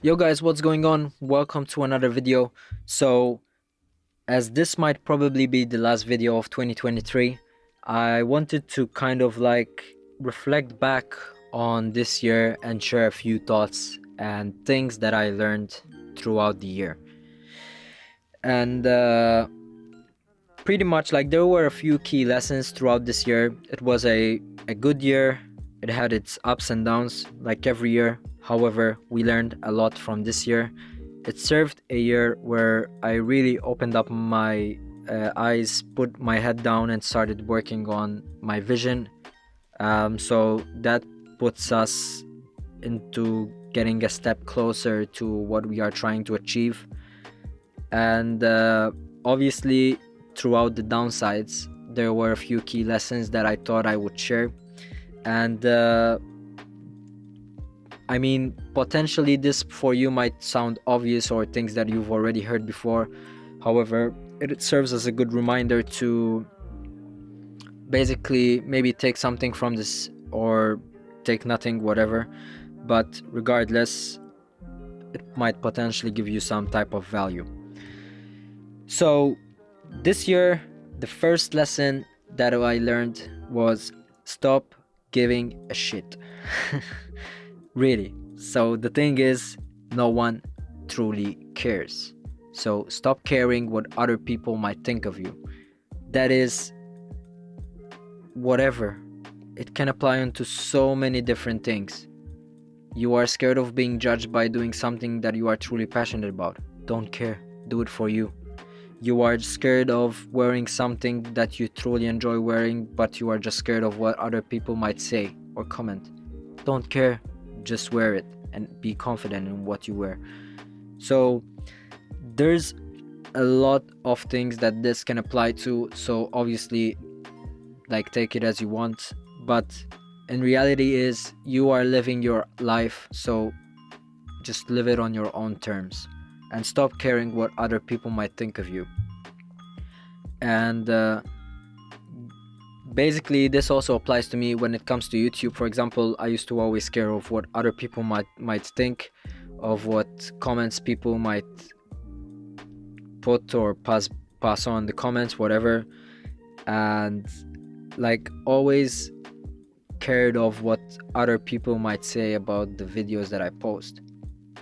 Yo guys, what's going on? Welcome to another video. So, as this might probably be the last video of 2023, I wanted to kind of like reflect back on this year and share a few thoughts and things that I learned throughout the year. And pretty much like there were a few key lessons throughout this year. It was a good year. It had its ups and downs like every year. However, we learned a lot from this year. It served a year where I really opened up my eyes, put my head down and started working on my vision. So that puts us into getting a step closer to what we are trying to achieve. And obviously, throughout the downsides, there were a few key lessons that I thought I would share. And I mean, potentially this for you might sound obvious or things that you've already heard before. However, it serves as a good reminder to basically maybe take something from this or take nothing, whatever. But regardless, it might potentially give you some type of value. So this year, the first lesson that I learned was stop giving a shit. Really. So the thing is, no one truly cares. So stop caring what other people might think of you. That is whatever. It can apply onto so many different things. You are scared of being judged by doing something that you are truly passionate about. Don't care. Do it for you. You are scared of wearing something that you truly enjoy wearing, but you are just scared of what other people might say or comment. Don't care. Just wear it and be confident in what you wear. So there's a lot of things that this can apply to. So obviously, like, take it as you want, but in reality is you are living your life, so just live it on your own terms and stop caring what other people might think of you. And basically this also applies to me when it comes to YouTube. For example, I used to always care of what other people might think, of what comments people might put or pass on the comments, whatever, and like always cared of what other people might say about the videos that I post.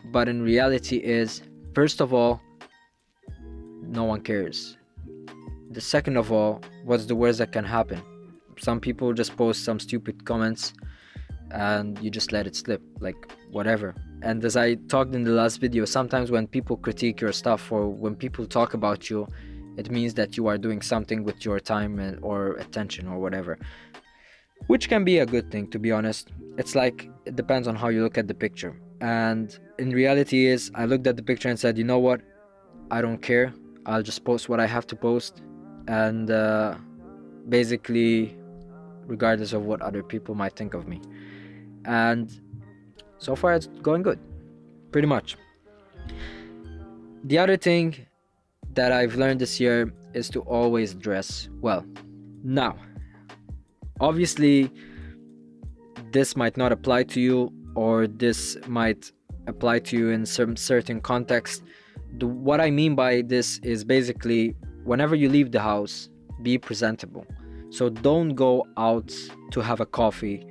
But in reality is, first of all, no one cares. The second of all, what's the worst that can happen? Some people just post some stupid comments and you just let it slip, like whatever. And as I talked in the last video, sometimes when people critique your stuff or when people talk about you, it means that you are doing something with your time or attention or whatever, which can be a good thing, to be honest. It's like, it depends on how you look at the picture. And in reality is, I looked at the picture and said, you know what, I don't care, I'll just post what I have to post, and basically regardless of what other people might think of me. And so far it's going good, pretty much. The other thing that I've learned this year is to always dress well. Now, obviously this might not apply to you, or this might apply to you in some certain context. What I mean by this is basically, whenever you leave the house, be presentable. So don't go out to have a coffee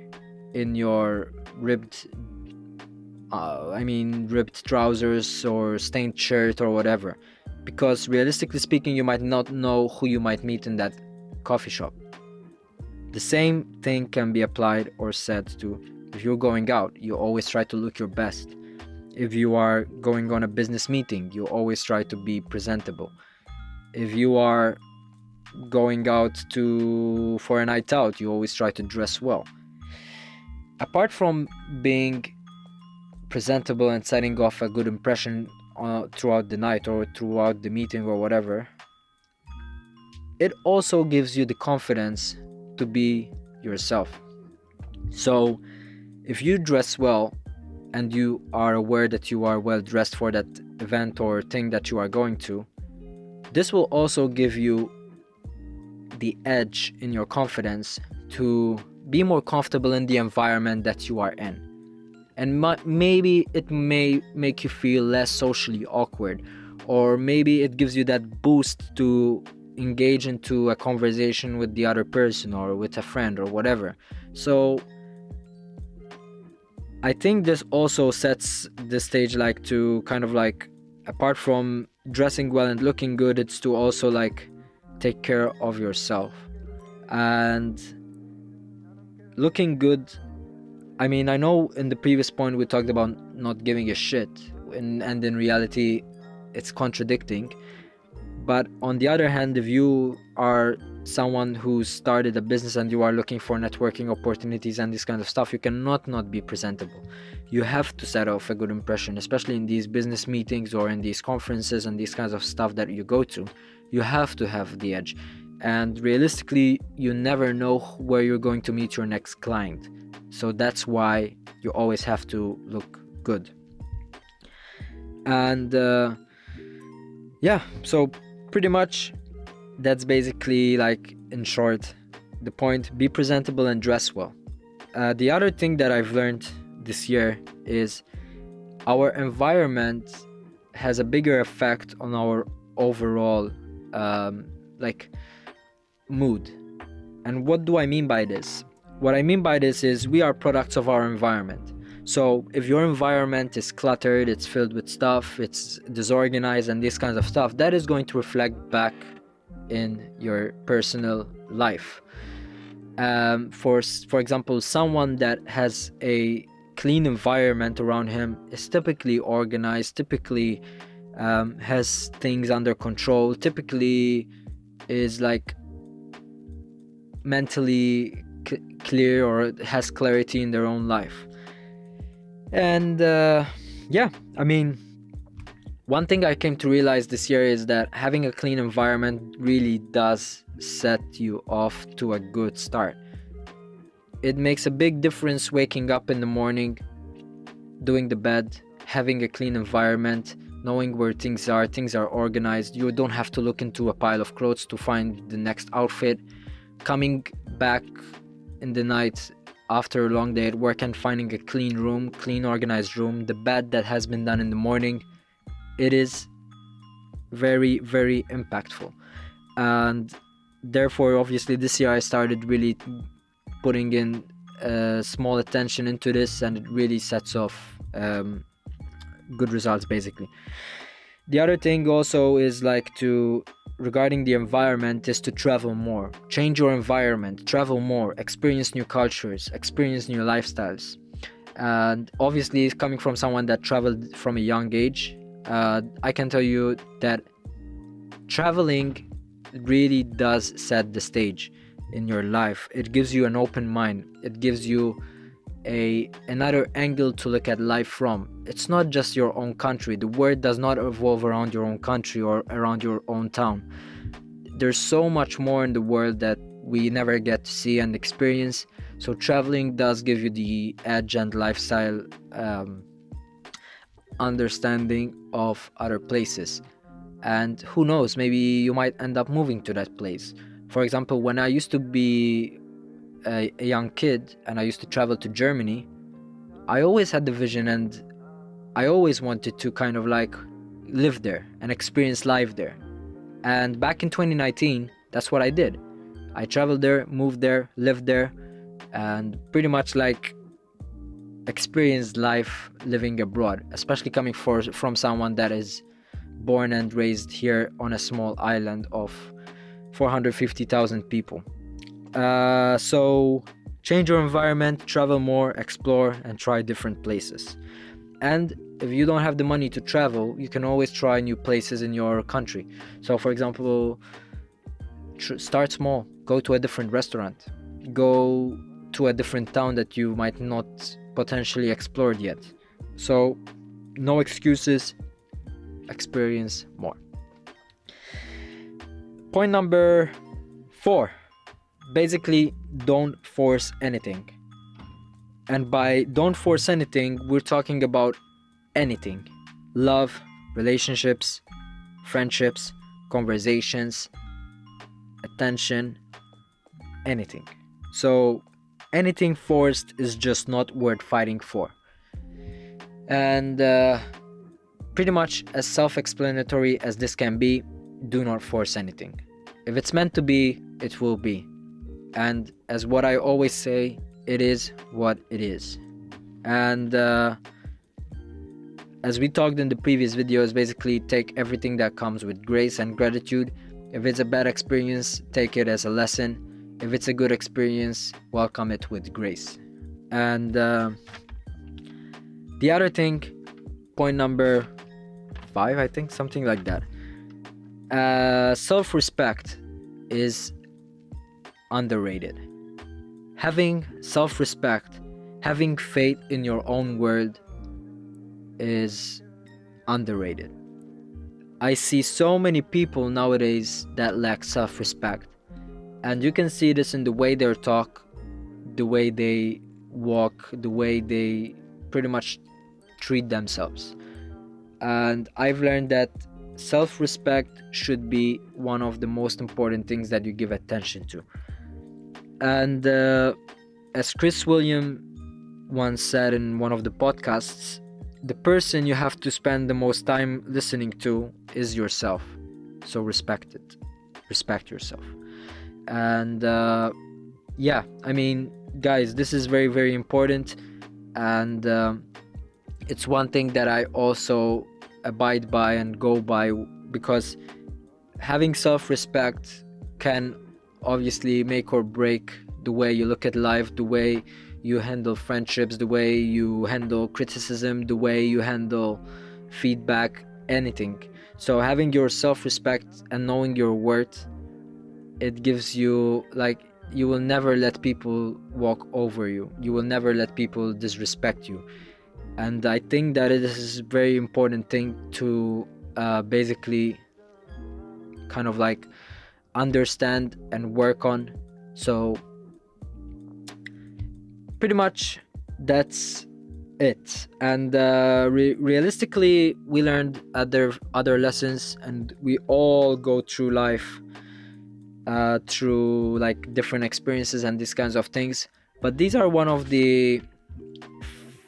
in your ripped trousers or stained shirt or whatever, because realistically speaking, you might not know who you might meet in that coffee shop. The same thing can be applied or said to, if you're going out, you always try to look your best. If you are going on a business meeting, you always try to be presentable. If you are going out for a night out, you always try to dress well. Apart from being presentable and setting off a good impression throughout the night or throughout the meeting or whatever, it also gives you the confidence to be yourself. So if you dress well and you are aware that you are well dressed for that event or thing that you are going to, this will also give you the edge in your confidence to be more comfortable in the environment that you are in. and maybe it may make you feel less socially awkward, or maybe it gives you that boost to engage into a conversation with the other person or with a friend or whatever. So I think this also sets the stage, like, to kind of like, apart from dressing well and looking good, it's to also like take care of yourself. And looking good, I mean, I know in the previous point we talked about not giving a shit, and in reality it's contradicting. But on the other hand, if you are someone who started a business and you are looking for networking opportunities and this kind of stuff, you cannot not be presentable. You have to set off a good impression, especially in these business meetings or in these conferences and these kinds of stuff that you go to. You have to have the edge. And realistically, you never know where you're going to meet your next client. So that's why you always have to look good. And yeah, so pretty much that's basically, like, in short, the point. Be presentable and dress well. The other thing that I've learned this year is our environment has a bigger effect on our overall like mood. And what do I mean by this? What I mean by this is we are products of our environment. So if your environment is cluttered, it's filled with stuff, it's disorganized and this kinds of stuff, that is going to reflect back in your personal life. For example, someone that has a clean environment around him is typically organized, typically has things under control, typically is like mentally clear or has clarity in their own life. And yeah, I mean, one thing I came to realize this year is that having a clean environment really does set you off to a good start. It makes a big difference waking up in the morning, doing the bed, having a clean environment, knowing where things are organized. You don't have to look into a pile of clothes to find the next outfit. Coming back in the night after a long day at work and finding a clean room, clean organized room, the bed that has been done in the morning, it is very, very impactful. And therefore, obviously, this year I started really putting in small attention into this, and it really sets off good results, basically. The other thing also is, like, regarding the environment, is to travel more. Change your environment, travel more, experience new cultures, experience new lifestyles. And obviously, coming from someone that traveled from a young age, I can tell you that traveling really does set the stage in your life. It gives you an open mind. It gives you another angle to look at life from. It's not just your own country. The world does not revolve around your own country or around your own town. There's so much more in the world that we never get to see and experience. So traveling does give you the edge and lifestyle understanding of other places. And who knows, maybe you might end up moving to that place. For example, when I used to be a young kid and I used to travel to Germany, I always had the vision and I always wanted to kind of like live there and experience life there. And back in 2019, that's what I did. I traveled there, moved there, lived there, and pretty much like experienced life living abroad, especially coming from someone that is born and raised here on a small island of 450,000 people. So change your environment, travel more, explore, and try different places. And if you don't have the money to travel, you can always try new places in your country. So for example, start small, go to a different restaurant, go to a different town that you might not potentially explored yet. So no excuses, experience more. Point number 4, basically, don't force anything. And by don't force anything, we're talking about anything: love, relationships, friendships, conversations, attention, anything. So anything forced is just not worth fighting for. And pretty much as self-explanatory as this can be, do not force anything. If it's meant to be, it will be. And as what I always say, it is what it is. And as we talked in the previous videos, basically take everything that comes with grace and gratitude. If it's a bad experience, take it as a lesson. If it's a good experience, welcome it with grace. And the other thing, point number 5, I think, something like that. Self-respect is underrated. Having self-respect, having faith in your own word is underrated. I see so many people nowadays that lack self-respect, and you can see this in the way they talk, the way they walk, the way they pretty much treat themselves. And I've learned that self-respect should be one of the most important things that you give attention to. And as Chris William once said in one of the podcasts, the person you have to spend the most time listening to is yourself. So respect it. Respect yourself. And yeah, I mean, guys, this is very, very important. And it's one thing that I also abide by and go by, because having self-respect can obviously make or break the way you look at life, the way you handle friendships, the way you handle criticism, the way you handle feedback, anything. So having your self-respect and knowing your worth, it gives you, like, you will never let people walk over you. You will never let people disrespect you. And I think that it is a very important thing to basically kind of like understand and work on. So pretty much that's it. And realistically, we learned other lessons, and we all go through life through like different experiences and these kinds of things. But these are one of the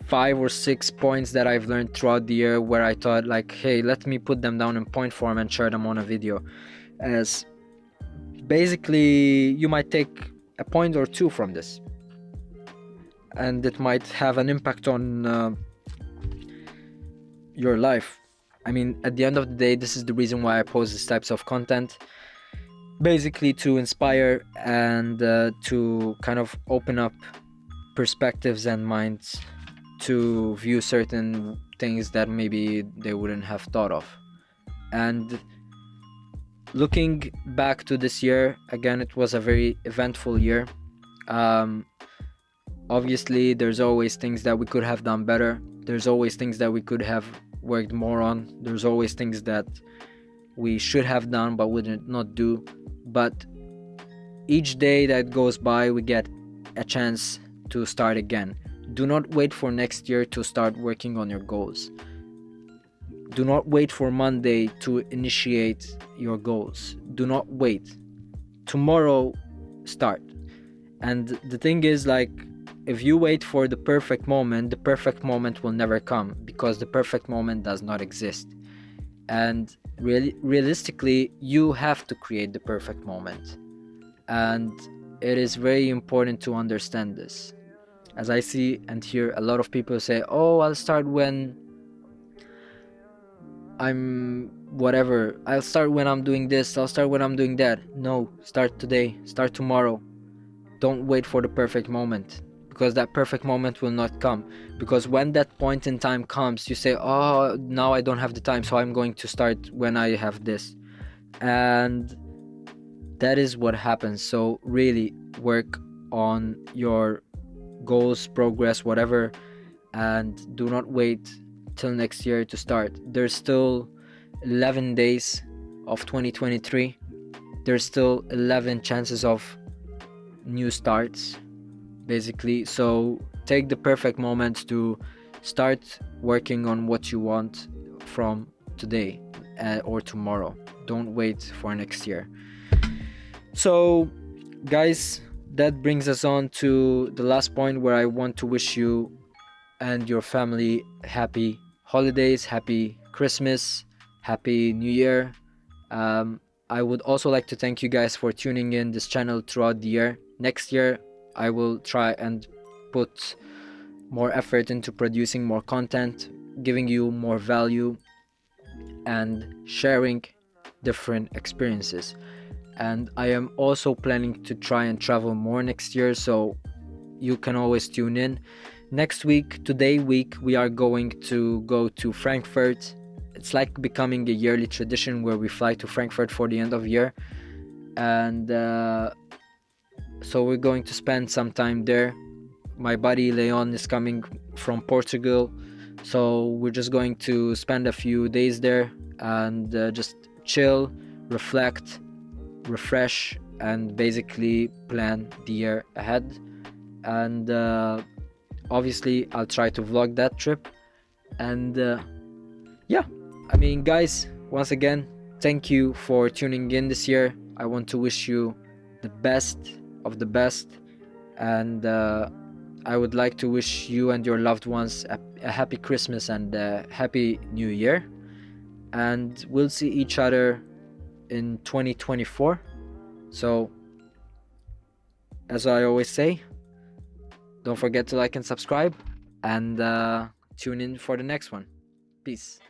5 or 6 points that I've learned throughout the year, where I thought like, hey, let me put them down in point form and share them on a video, as basically you might take a point or two from this, and it might have an impact on your life. I mean, at the end of the day, this is the reason why I post these types of content, basically to inspire and to kind of open up perspectives and minds to view certain things that maybe they wouldn't have thought of. And looking back to this year, again, it was a very eventful year. Obviously, there's always things that we could have done better. There's always things that we could have worked more on. There's always things that we should have done but we did not do. But each day that goes by, we get a chance to start again. Do not wait for next year to start working on your goals. Do not wait for Monday to initiate your goals. Do not wait. Tomorrow, start. And the thing is, like, if you wait for the perfect moment will never come, because the perfect moment does not exist. And realistically, you have to create the perfect moment. And it is very important to understand this. As I see and hear a lot of people say, oh, I'll start when I'm whatever. I'll start when I'm doing this. I'll start when I'm doing that. No, start today. Start tomorrow. Don't wait for the perfect moment, because that perfect moment will not come. Because when that point in time comes, you say, oh, now I don't have the time, so I'm going to start when I have this. And that is what happens. So really work on your goals, progress, whatever, and do not wait till next year to start. There's still 11 days of 2023. There's still 11 chances of new starts, basically. So take the perfect moment to start working on what you want from today or tomorrow. Don't wait for next year. So guys, that brings us on to the last point, where I want to wish you and your family happy holidays, happy Christmas, happy New Year. I would also like to thank you guys for tuning in this channel throughout the year. Next year, I will try and put more effort into producing more content, giving you more value, and sharing different experiences. And I am also planning to try and travel more next year, so you can always tune in. Next week, today week, we are going to go to Frankfurt. It's like becoming a yearly tradition where we fly to Frankfurt for the end of year. And so we're going to spend some time there. My buddy Leon is coming from Portugal, so we're just going to spend a few days there and just chill, reflect, refresh, and basically plan the year ahead. And obviously I'll try to vlog that trip. And yeah, I mean, guys, once again, thank you for tuning in this year. I want to wish you the best of the best, and I would like to wish you and your loved ones a happy Christmas and a happy New Year. And we'll see each other in 2024. So, as I always say, don't forget to like and subscribe, and tune in for the next one. Peace.